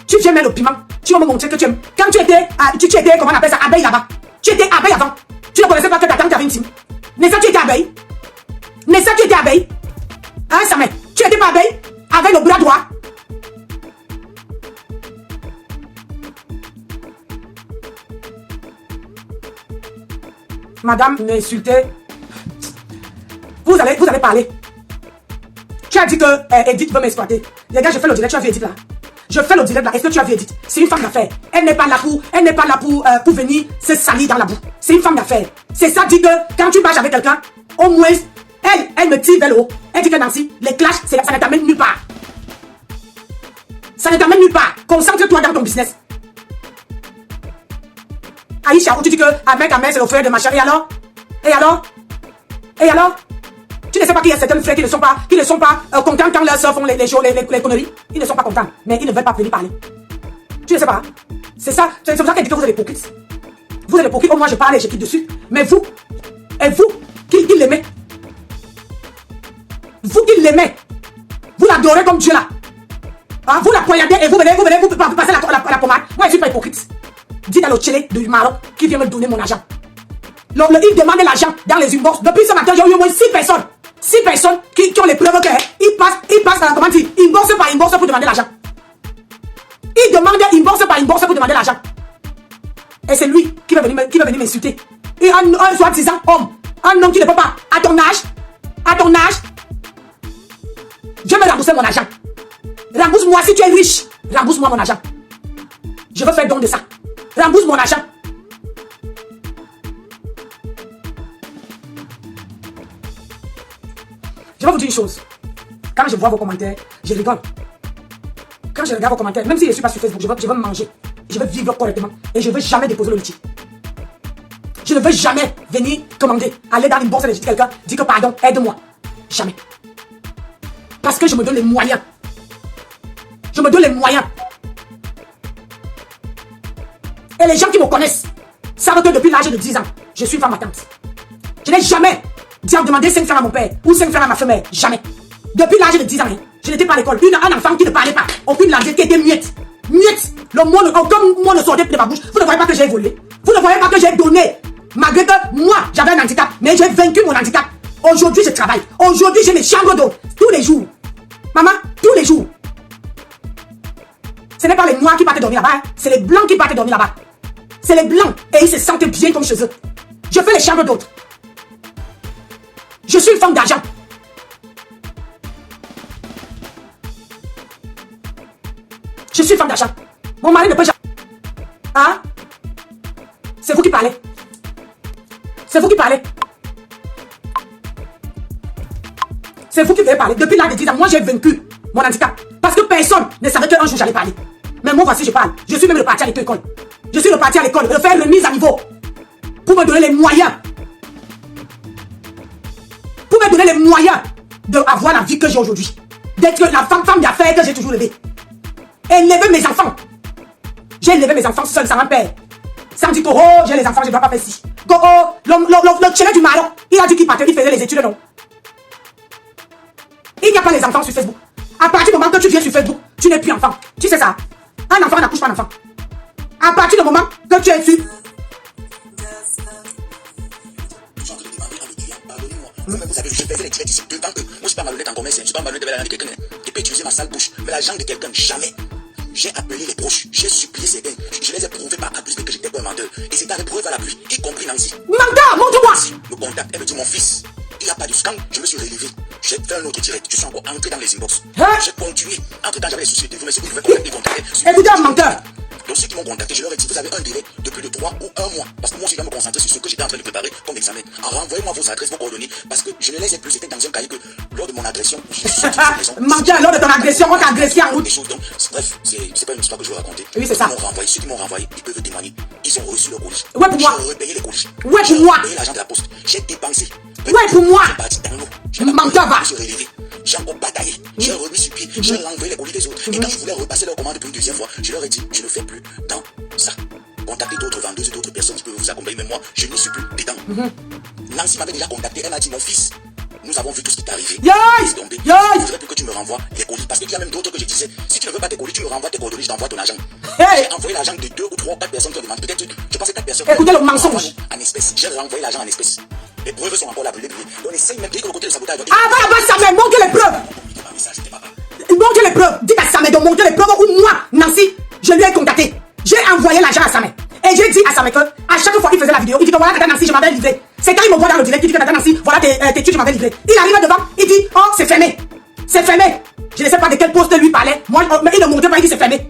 Tu viens mettre le piment. Tu vas me montrer que tu aimes. Quand tu étais, comment on appelle ça, abeille là-bas. Tu étais abeille avant. Tu ne connaissais pas que ta tante avait une team. Nessa, tu étais abeille. Nessa, tu étais abeille. Hein, Samet? Tu étais pas abeille? Avec le bras droit. Madame m'insultait. Vous allez parler. Tu as dit que Edith veut m'exploiter. Les gars, je fais le direct, tu as vu Edith là. Je fais le direct là. Est-ce que tu as vu Edith? C'est une femme d'affaires. Elle n'est pas là pour venir se salir dans la boue. C'est une femme d'affaires. C'est ça dit que quand tu marches avec quelqu'un, au moins, elle me tire vers le haut. Elle dit que Nancy, les clashs, ça ne t'amène nulle part. Ça ne t'amène nulle part. Concentre-toi dans ton business. Aïcha, où tu dis que avec Ahmed, c'est le frère de ma chérie, alors? Et alors? Tu ne sais pas qu'il y a certains frères qui ne sont pas contents quand leurs soeurs font les conneries. Ils ne sont pas contents, mais ils ne veulent pas venir parler. Tu ne sais pas. C'est ça, c'est pour ça qu'elle dit que vous êtes hypocrites. Vous êtes hypocrites, moi je parle et je quitte dessus. Mais vous, et vous, qui l'aimez? Vous qui l'aimez, vous l'adorez comme Dieu là. Hein, vous la poignardez et vous venez passer la pommade. Moi je ne suis pas hypocrite. Dites à l'autre du Maroc qui vient me donner mon argent. Il demande l'argent dans les inbox. Depuis ce matin, j'ai eu au moins 6 personnes. 6 personnes qui ont les preuves qu'ils passent, comment dire, inbox par inbox pour demander l'argent. Ils demandent inbox par inbox pour demander l'argent. Et c'est lui qui va venir m'insulter. Et un soi-disant homme. Un homme qui ne peut pas, à ton âge, je vais me rembourser mon argent. Rembourse-moi si tu es riche. Rembourse-moi mon argent. Je veux faire don de ça. Rembourse mon argent. Je vais vous dire une chose. Quand je vois vos commentaires, je rigole. Quand je regarde vos commentaires, même si je ne suis pas sur Facebook, je veux manger. Je veux vivre correctement. Et je ne veux jamais déposer le litige. Je ne veux jamais venir commander, aller dans une bourse et dire quelqu'un, dire que pardon, aide-moi. Jamais. Parce que je me donne les moyens. Je me donne les moyens. Et les gens qui me connaissent savent que depuis l'âge de 10 ans, je suis femme attente. Je n'ai jamais demandé 5 francs à mon père ou 5 francs à ma femelle. Jamais. Depuis l'âge de 10 ans, je n'étais pas à l'école. Un enfant qui ne parlait pas, aucune langue, qui était muette. Muette. Le mot, comme moi ne sortait plus de ma bouche, vous ne voyez pas que j'ai évolué. Vous ne voyez pas que j'ai donné. Malgré que moi, j'avais un handicap, mais j'ai vaincu mon handicap. Aujourd'hui, je travaille. Aujourd'hui, j'ai mes chambres d'eau. Tous les jours. Maman, tous les jours. Ce n'est pas les noirs qui partent dormir là-bas, c'est les blancs qui partent dormir là-bas. C'est les blancs et ils se sentent bien comme chez eux. Je fais les chambres d'autres. Je suis une femme d'argent. Je suis une femme d'argent. Mon mari ne peut jamais. Hein? C'est vous qui parlez. C'est vous qui parlez. C'est vous qui devez parler. Depuis l'âge de 10 ans, moi j'ai vaincu mon handicap. Parce que personne ne savait qu'un jour j'allais parler. Mais moi voici, je parle. Je suis même reparti à l'école. Je suis reparti à l'école, de faire une remise à niveau. Pour me donner les moyens. Pour me donner les moyens d'avoir la vie que j'ai aujourd'hui. D'être la femme d'affaires que j'ai toujours rêvé. Élever mes enfants. J'ai élevé mes enfants seul, sans un père. Sans dire que oh, j'ai les enfants, je ne dois pas faire ci. Que oh, le chien du Maroc, il a dit qu'il partait, il faisait les études, non. Il n'y a pas les enfants sur Facebook. À partir du moment que tu viens sur Facebook, tu n'es plus enfant. Tu sais ça? Un enfant n'accouche pas d'enfant. À partir du moment que tu es sur... Vous savez, je faisais les directs ici devant eux. Moi, je ne suis pas malhonnête en commerce, je ne suis pas malhonnête de la langue de quelqu'un qui peut utiliser ma sale bouche. Mais la jambe de quelqu'un, jamais. J'ai appelé les proches, j'ai supplié certains. Je les ai prouvés par A plus B que j'étais pas un menteur. Et c'est à la preuve à la pluie, y compris Nancy. Menteur, montre-moi! Me contacte, elle me dit mon fils. Il n'y a pas de scandale, je me suis relevé. J'ai fait un autre direct, je suis encore entré dans les inbox. J'ai continué. Entre temps, j'avais les soucis de vous, mais si vous pouvez contacter. Écoutez, un menteur! Donc ceux qui m'ont contacté, je leur ai dit, vous avez un délai de plus de 3 ou 1 mois. Parce que moi aussi, je dois me concentrer sur ce que j'étais en train de préparer comme examen. Alors renvoyez-moi vos adresses, vos coordonnées, parce que je ne les ai plus. C'était dans un cahier que lors de mon agression, menteur, lors de ton agression, on t'a agressé en route. Bref, c'est pas une histoire que je veux raconter. Oui, c'est ça. Ceux qui m'ont renvoyé, ils peuvent témoigner. Ils ont reçu leur colis. Ouais, pour moi. J'ai repayé les colis. Ouais, pour moi. J'ai payé l'argent de la poste. J'ai dépensé. Ouais, pour moi. J'ai parti dans l'eau. Menteur, va. Je me suis relevé. J'ai encore bataillé. J'ai remis sur pied. J'ai renvoyé les colis des autres. Et quand je voulais repasser leur commande pour une deuxième fois, je leur ai dit, je ne fais plus dans ça. Contactez d'autres vendeuses et d'autres personnes qui peuvent vous accompagner. Mais moi, je n'y suis plus dedans. Nancy m'avait déjà contacté. Elle m'a dit, mon fils, nous avons vu tout ce qui t'est arrivé. Il faudrait plus que tu me renvoies les colis. Parce qu'il y a même d'autres que je disais, si tu ne veux pas tes colis, tu me renvoies tes coordonnées, je t'envoie ton argent. J'ai envoyé l'argent de 2 ou 3 ou 4 personnes qui ont demandé. Peut-être, je pensais 4 personnes. Écoutez le mensonge. En espèces. J'ai renvoyé l'argent en espèces. Les preuves sont encore là, brûlées. Donc essaye même de dire que le côté de sabotage. Va, Samuel, montre les preuves. Montre les preuves. Dis à Samuel de montrer les preuves où moi, Nancy, je lui ai contacté. J'ai envoyé l'argent à Samuel. Et j'ai dit à Samuel que à chaque fois qu'il faisait la vidéo, il dit que voilà, Tata Nancy, je m'avais livré. C'est quand il me voit dans le direct, il dit que Tata Nancy, voilà tes tues, je m'avais livré. Il arrive devant, il dit, oh, c'est fermé. C'est fermé. Je ne sais pas de quel poste lui parlait. Moi, mais il ne montrait pas, il dit c'est fermé.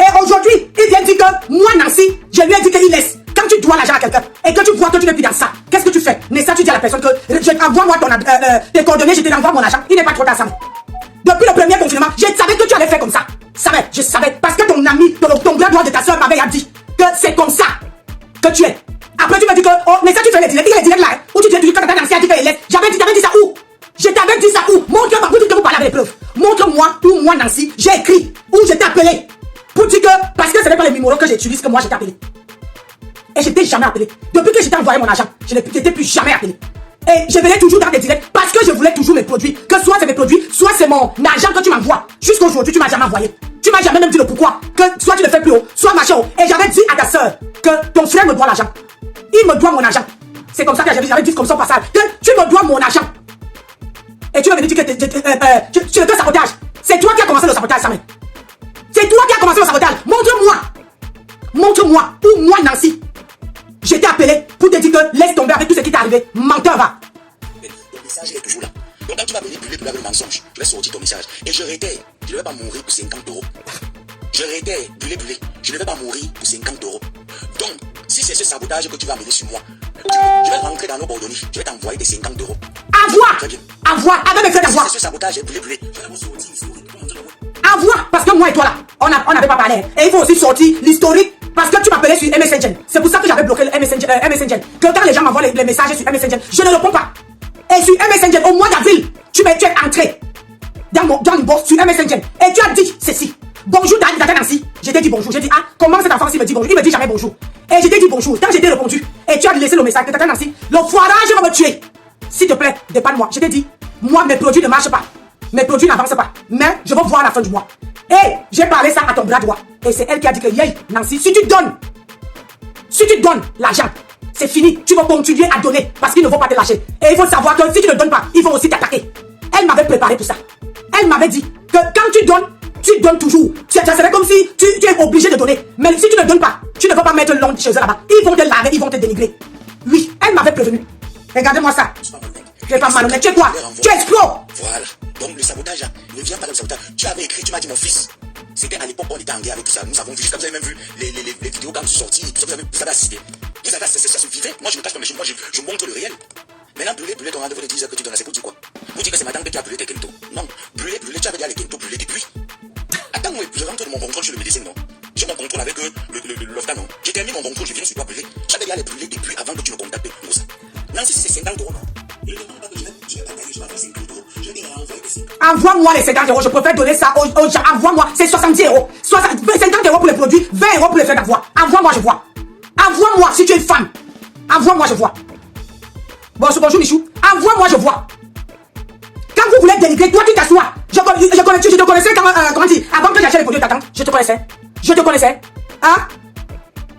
Et aujourd'hui, il vient dire que moi, Nancy, je lui ai dit qu'il laisse. Quand tu dois l'argent à quelqu'un et que tu vois que tu n'es plus dans ça, qu'est-ce que tu fais? N'est-ce pas, tu dis à la personne que envoie-moi tes coordonnées, je te renvoie mon argent. Il n'est pas trop tard, Samuel. Depuis le premier confinement, je savais que tu allais faire comme ça. Je savais. Parce que ton ami, ton grand droit de ta soeur m'avait dit que c'est comme ça que tu es. Après, tu m'as dit que, oh, mais ça, tu fais les directs. Il y a les directs là, où tu dis que Tata Nancy a dit qu'elle laisse. T'avais dit ça où? Je t'avais dit ça où? Montre-moi, vous dites que vous parlez avec les preuves. Montre-moi où moi, Nancy, j'ai écrit, où je t'ai appelé. Pour dire que, parce que ce n'est pas les numéros que j'utilise que moi, je t'ai appelé. Et je t'ai jamais appelé. Depuis que je t'ai envoyé mon argent, je ne t'ai plus jamais appelé. Et je venais toujours dans des directs parce que je voulais toujours mes produits. Que soit c'est mes produits, soit c'est mon argent que tu m'envoies. Jusqu'à aujourd'hui, tu m'as jamais envoyé. Tu m'as jamais même dit le pourquoi. Que soit tu le fais plus haut, soit machin haut. Et j'avais dit à ta soeur que ton frère me doit l'argent. Il me doit mon argent. C'est comme ça que j'avais dit comme ça au passage. Que tu me dois mon argent. Et tu m'avais dit que tu le sabotage. C'est toi qui as commencé le sabotage, Samuel. C'est toi qui as commencé le sabotage. Montre-moi où moi, Nancy, arriver. Menteur, va. Ton message est toujours là. Donc quand tu vas venir brûler avec le mensonge, je vais sortir ton message. Et je réitère, je ne vais pas mourir pour 50 €. Je réitère, brûler. Je ne vais pas mourir pour 50 €. Donc, si c'est ce sabotage que tu vas amener sur moi, je vais rentrer dans nos coordonnées. Je vais t'envoyer des 50 €. Envoie. Avec mes frères d'envoi. Si c'est ce sabotage est brûlé. Je vais vous sortir l'historique. Envoie. Parce que moi et toi là, on n'avait pas parlé. Et il faut aussi sortir l'historique. Parce que tu m'appelais sur MSN. C'est pour ça que j'avais bloqué le MSN. Que quand les gens m'envoient les messages sur MSN, je ne réponds pas. Et sur MSN, au mois d'avril, tu es entré dans l'inbox sur MSN. Et tu as dit ceci. Bonjour Dada Nancy. Je t'ai dit bonjour. J'ai dit, comment cet enfant-ci me dit bonjour? Il me dit jamais bonjour. Et je t'ai dit bonjour. Quand je t'ai répondu, et tu as laissé le message de Dada Nancy, le foirage va me tuer. S'il te plaît, dépanne-moi. Je t'ai dit, moi, mes produits ne marchent pas. Mes produits n'avancent pas. Mais je veux voir la fin du mois. Et j'ai parlé ça à ton bras droit. Et c'est elle qui a dit que, yeah, Nancy, si tu donnes l'argent, c'est fini. Tu vas continuer à donner parce qu'ils ne vont pas te lâcher. Et il faut savoir que si tu ne donnes pas, ils vont aussi t'attaquer. Elle m'avait préparé tout ça. Elle m'avait dit que quand tu donnes toujours. Ça serait comme si tu es obligé de donner. Mais si tu ne donnes pas, tu ne vas pas mettre long chez eux là-bas. Ils vont te laver, ils vont te dénigrer. Oui, elle m'avait prévenu. Regardez-moi ça. Tu es pas malhonnête. Tu es quoi? Tu es escroc. Voilà. Donc le sabotage, ne viens pas dans le sabotage. Tu avais écrit, tu m'as dit mon fils. C'était à l'époque on était en guerre avec tout ça. Nous avons vu, jusqu'à vous avez même vu les vidéos quand je suis sorti. Tout ça, vous avez assisté. Ça se vivait. Moi je me cache pas, mais moi je montre le réel. Maintenant, brûler, ton rendez-vous te dire que tu donnes, c'est pour dire quoi? Vous dites que c'est madame que tu as brûlé tes kento. Non, brûler, tu avais dit à les kento brûler depuis. Attends, moi, je rentre de mon contrôle sur le médecin, non? J'ai mon contrôle avec l'OFTA, non? J'ai terminé mon contrôle, je viens sur toi brûler. J'avais dit à les brûler depuis avant que tu me contactes pour ça. Non, si c'est 50 €, non? Il ne demande pas que je vais batailler, je vais faire 50 €. Je vais envoyer que 50 €. Envoie-moi les 50 €, je préfère donner ça aux gens. Envoie-moi, c'est 70 €. 50 € pour les produits, 20 € pour les frais d'envoi. Envoie-moi, je vois. Envoie-moi si tu es une femme. Envoie-moi, je vois. Bonjour Michou. Envoie-moi, je vois. Quand vous voulez dénigrer, toi tu t'assois. Je te connaissais comment dire, avant que j'achète les produits de ta tante. Je te connaissais. Hein?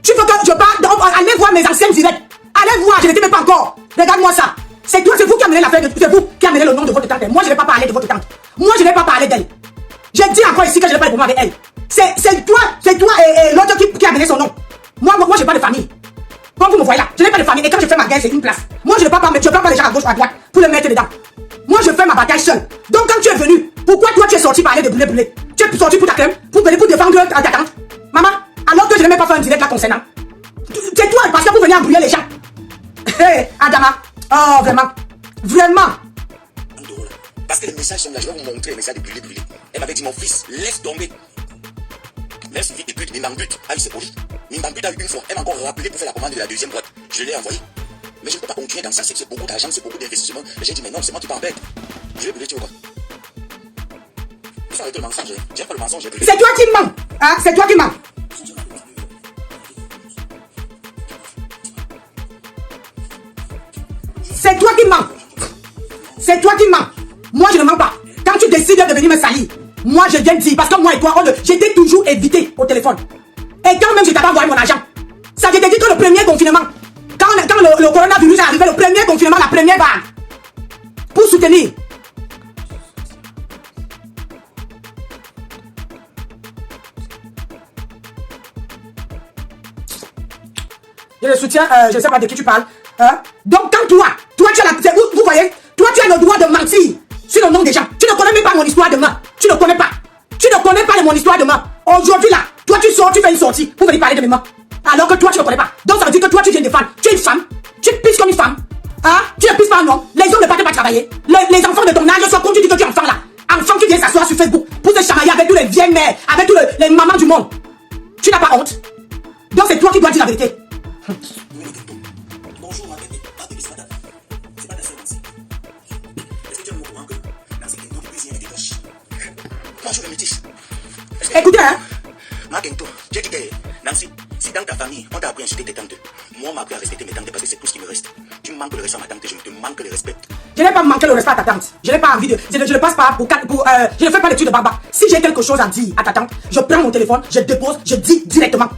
Tu veux que je parle? Allez voir mes anciens directs. Allez voir, je ne t'aimais pas encore. Regarde-moi ça. C'est vous qui amenez l'affaire, c'est vous qui amenez le nom de votre tante. Moi, je ne vais pas parler de votre tante. Moi, je ne vais pas parler d'elle. J'ai dit encore ici que je n'ai pas de problème avec elle. C'est toi et l'autre qui a amené son nom. Moi, je n'ai pas de famille. Comme vous me voyez là, je n'ai pas de famille. Et quand je fais ma guerre, c'est une place. Moi, je ne prends pas les gens à gauche ou à droite pour les mettre dedans. Moi, je fais ma bataille seule. Donc, quand tu es venu, pourquoi toi, tu es sorti parler de brûler? Tu es sorti pour ta crème, pour défendre ta tante. Maman, alors que je n'ai même pas fait un direct là concernant. C'est toi, parce que vous venez embrouiller les gens. Hé, Adama. Oh, vraiment. Vraiment. Parce que les messages sont là, je vais vous montrer les messages de brûler. Elle m'avait dit, mon fils, laisse tomber. Même si vite pute, Nimbambut a eu ses produits. Nimbambut a eu une fois. Elle m'a encore rappelé pour faire la commande de la deuxième boîte. Je l'ai envoyé. Mais je ne peux pas continuer dans ça. C'est beaucoup d'argent, c'est beaucoup d'investissement. J'ai dit, mais non, c'est moi qui t'embête. Je vais brûler, tu vois quoi? Il faut arrêter le mensonge. J'aime pas le mensonge. C'est toi qui mens. Hein? C'est toi qui mens. C'est toi qui mens. C'est toi qui mens. Moi, je ne mens pas. Quand tu décides de venir me salir, moi, je viens de dire, parce que moi et toi, j'étais toujours évité au téléphone. Et quand même, je t'avais envoyé mon argent. Ça, je t'ai dit que le premier confinement, quand le coronavirus est arrivé, le premier confinement, la première vague, pour soutenir. Je le soutiens, je ne sais pas de qui tu parles. Hein? Donc, quand toi tu as vous voyez, toi tu as le droit de mentir sur le nom des gens. Tu ne connais même pas mon histoire de main. Tu ne connais pas mon histoire de main. Aujourd'hui là, toi tu sors, tu fais une sortie pour venir parler de mes mains. Alors que toi tu ne connais pas. Donc ça veut dire que toi tu viens de femme. Tu es une femme. Tu pisses comme une femme. Hein? Tu ne pisses pas un homme. Les hommes ne partent pas travailler. Les enfants de ton âge sont comme tu dis que tu es enfant là. Enfant qui vient s'asseoir sur Facebook pour te chamailler avec tous les vieilles mères, avec tous les mamans du monde. Tu n'as pas honte. Donc c'est toi qui dois dire la vérité. Bonjour, ma bébé. Ma bébé, c'est pas ta seule Nancy. Est-ce que tu es au courant que Nancy Kento cuisine et décoche? Bonjour, le métis. Écoutez, hein. Ma Kento, j'ai dit que Nancy, si dans ta famille, on t'a appris à insulter tes tantes, moi, on m'a appris à respecter mes tantes parce que c'est tout ce qui me reste. Tu me manques le respect à ma tante, je te manque le respect. Je n'ai pas manqué le respect à ta tante. Je n'ai pas envie de. Je ne passe pas je ne fais pas l'étude de baba. Si j'ai quelque chose à dire à ta tante, je prends mon téléphone, je dépose, je dis directement.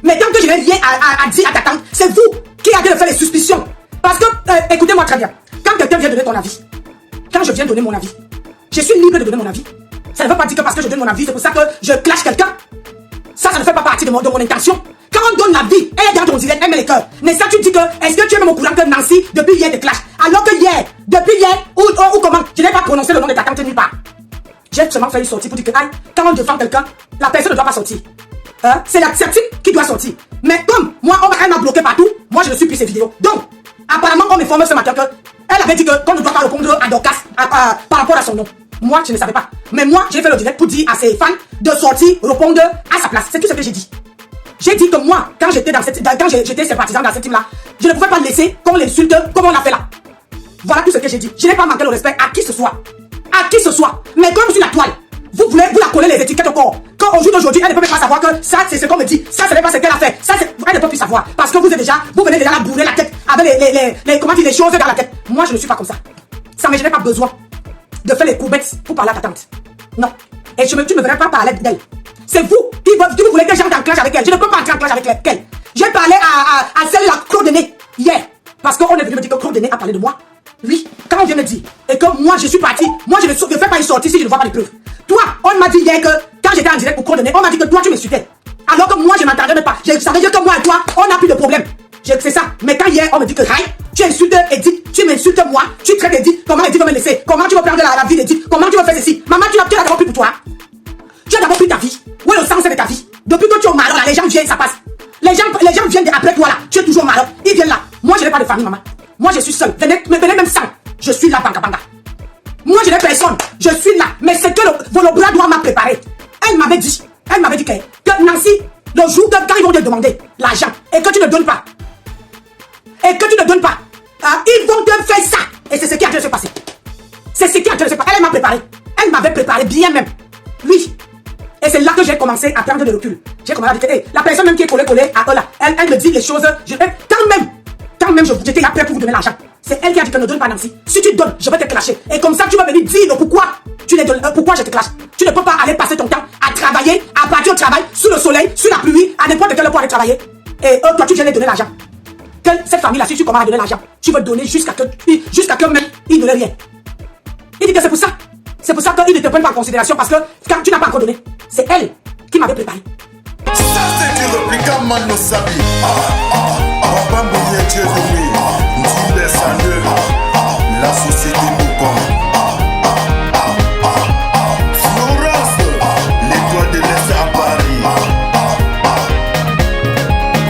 Mais tant que je n'ai rien à dire à ta tante, c'est vous qui avez de faire les suspicions. Parce que, écoutez-moi très bien. Quand quelqu'un vient donner ton avis, quand je viens donner mon avis, je suis libre de donner mon avis. Ça ne veut pas dire que parce que je donne mon avis, c'est pour ça que je clash quelqu'un. Ça ne fait pas partie de mon intention. Quand Quand on donne la vie, elle est dans ton direct, elle met les cœurs. Mais ça, tu dis que, est-ce que tu es même au courant que Nancy, depuis hier, déclenche? Alors que hier, depuis hier, ou comment, je n'ai pas prononcé le nom de ta tante nulle part. J'ai seulement fait une sortie pour dire que, aïe, quand on défend quelqu'un, la personne ne doit pas sortir. Hein? C'est la type qui doit sortir. Mais comme moi, elle m'a bloqué partout, moi je ne suis plus ces vidéos. Donc, apparemment, on m'informe ce matin qu'elle avait dit qu'on ne doit pas répondre à Dorcas par rapport à son nom. Moi, je ne savais pas. Mais moi, j'ai fait le direct pour dire à ses fans de sortir, répondre à sa place. C'est tout ce que j'ai dit. J'ai dit que moi, quand j'étais sympathisant dans cette team-là, je ne pouvais pas laisser qu'on l'insulte comme on l'a fait là. Voilà tout ce que j'ai dit. Je n'ai pas manqué le respect à qui ce soit. À qui ce soit. Mais comme sur la toile, vous voulez vous la coller les étiquettes au corps. Quand au jour d'aujourd'hui, elle ne peut même pas savoir que ça, c'est ce qu'on me dit. Ça, ce n'est pas ce qu'elle a fait. Ça, elle ne peut plus savoir. Parce que vous venez déjà la bourrer la tête avec comment dire, les choses dans la tête. Moi, je ne suis pas comme ça. Je n'ai pas besoin de faire les courbettes pour parler à ta tante. Non. Et tu ne me verras pas parler d'elle. C'est vous qui vous voulez que j'entre en clash avec elle. Je ne peux pas entrer en clash avec elle. J'ai parlé à celle-là, Claude Dené, hier. Parce qu'on est venu me dire que Claude Dené a parlé de moi. Oui, quand on vient me dire, et que moi je suis parti, moi je ne fais pas une sortie si je ne vois pas les preuves. Toi, on m'a dit hier que, quand j'étais en direct pour Claude Dené, on m'a dit que toi tu m'insultais. Alors que moi je n'entendais même pas. Ça veut dire que moi et toi, on n'a plus de problème. C'est ça. Mais quand hier, on me dit que, tu insultes Edith, tu m'insultes moi, tu traites Edith, comment Edith va me laisser? Comment tu vas prendre la vie d'Edith? Comment tu vas faire ceci? Maman, tu l'as d'abord pris pour toi. Tu as d'abord pris ta vie. Où est le sens de ta vie? Depuis que tu es au malheur, là, les gens viennent, ça passe. Les gens viennent après toi là. Tu es toujours malheur. Ils viennent là. Moi, je n'ai pas de famille, maman. Moi, je suis seule. Venez même sans. Je suis là, banga banga. Moi, je n'ai personne. Je suis là. Mais c'est que le bras droit m'a préparé. Elle m'avait dit que Nancy, le jour quand ils vont te demander l'argent et que tu ne donnes pas, ils vont te faire ça. Et c'est ce qui est en train de se passer. C'est ce qui est en train de se passer. Elle m'a préparé. Elle m'avait préparé bien même. Oui. Et c'est là que j'ai commencé à prendre de recul. J'ai commencé à dire que la personne même qui est collée à eux là, elle me dit les choses. Quand même j'étais là prêt pour vous donner l'argent. C'est elle qui a dit que ne donne pas Nancy. Si tu donnes, je vais te clasher. Et comme ça, tu vas venir dire pourquoi tu les donnes, pourquoi je te clash. Tu ne peux pas aller passer ton temps à travailler, à partir au travail, sous le soleil, sous la pluie, à n'importe quel point aller travailler. Et toi, tu viens de donner l'argent. Cette famille-là, si tu commences à donner l'argent, tu veux donner jusqu'à que même ils ne donnent rien. Il dit que c'est pour ça. C'est pour ça qu'ils ne te prennent pas en considération parce que quand tu n'as pas encore donné, c'est elle qui m'avait préparé. Ça c'est du répliquant Mano Sabi. La société Boucan. Florence, l'étoile de l'Est à Paris.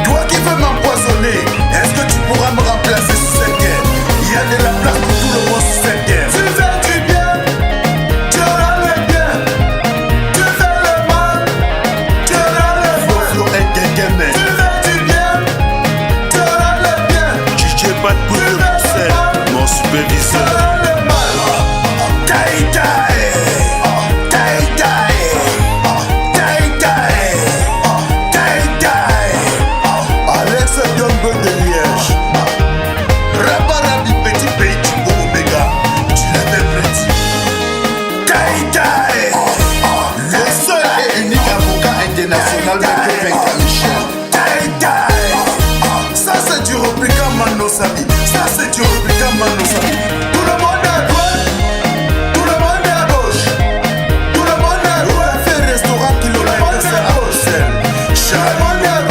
Toi qui veux m'empoisonner, est-ce que tu pourras me remplacer sur cette guerre? Il y a de la place pour tout le monde sur cette guerre. Tu fais du bien, tu auras le bien. Tu fais le mal, tu auras le mal. Flo est quelqu'un, mais tu fais du bien, tu auras le bien. DJ Bad Boy de Bruxelles, mon superviseur. Ça c'est du répliquant Mano Sabi. Ça c'est du répliquant Mano Sabi. Tout le monde à droite, tout le monde à gauche, tout le monde à droite. Fait restaurant qui le monde à Bruxelles. Tout le monde à